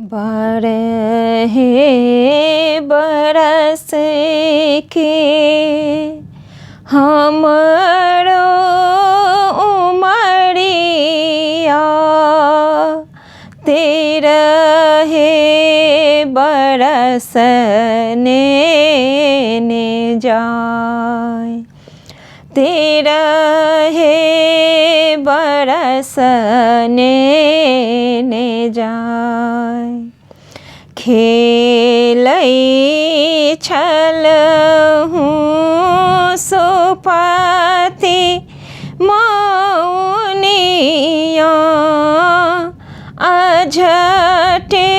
बारहे बरस के हमरो उमरिया, तेरहे बरस ने जाय, तेरहे बरस ने जाय। खेलै छलहुँ सुपति मौनिया, अझटे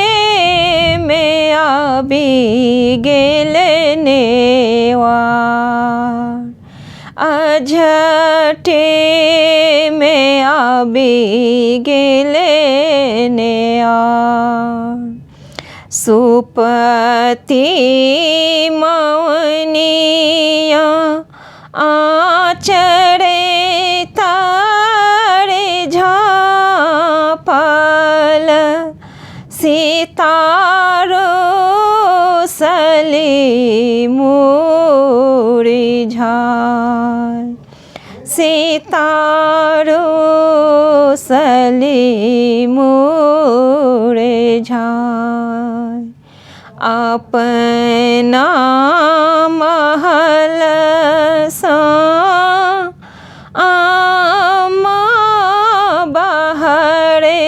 में आबि गेल नेवार, अझटे में आबि गेल नेवार। सुपति मौनिया आचरे तारे झाँपल, सितारो सली मुरझाय, सितारो सली मुरझाय। अपना महल सा आमा बाहरे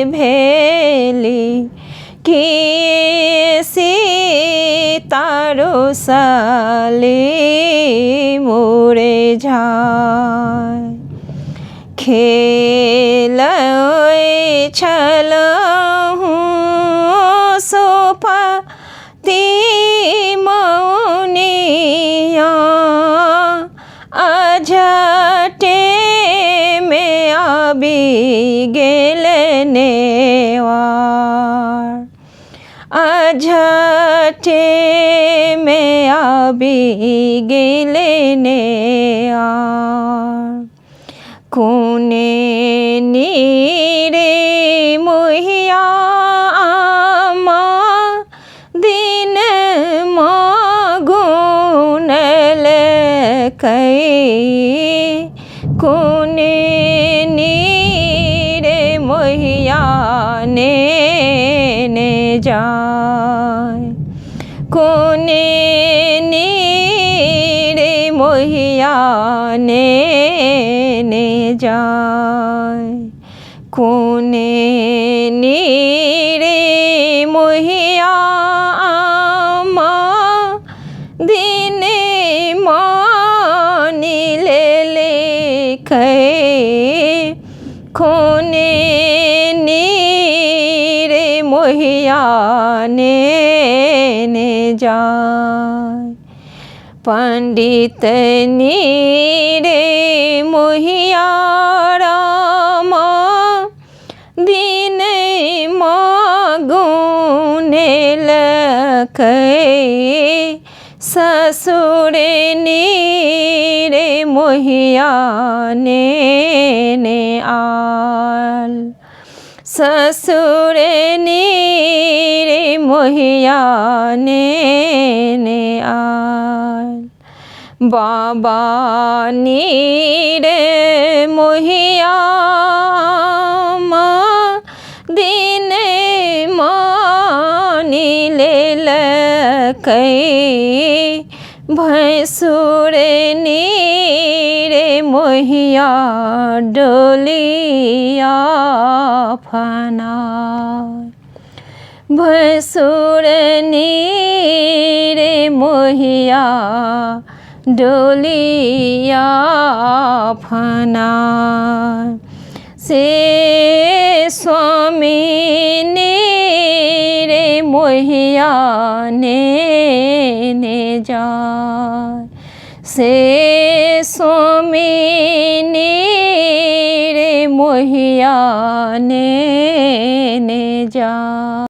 भेली, कि सितारो सली मुरझाय। खेलै छलहुँ सुपति मौनिया, अझटे में आबि गेल नेवार, अझटे में आबि गेल नेवार। कुने नीरे मोहिया आमा दिन गुनल कई, कुने नीरे मोहिया ने जाय, कुने नीरे मोहिया ने जाय। कुने नीरे मोहिया आमा दिन मानी ले कई, कुने नीरे मोहिया ने जाय। पंडित नीरे मोहिया रामा दिन गुनल कई, ससुर नीरे मोहिया ने आल, ससुर नीरे मोहिया ने आल। बाबा नीरे मोहिया दिन मानी ले कई, भैंसुर नीरे मोहिया डोलिया फनाय, भैंसुर नीरे मोहिया डोलिया फनाय। से स्वामी नीरे मोहिया ने जाय, से स्वामी नीरे मोहिया ने जाय।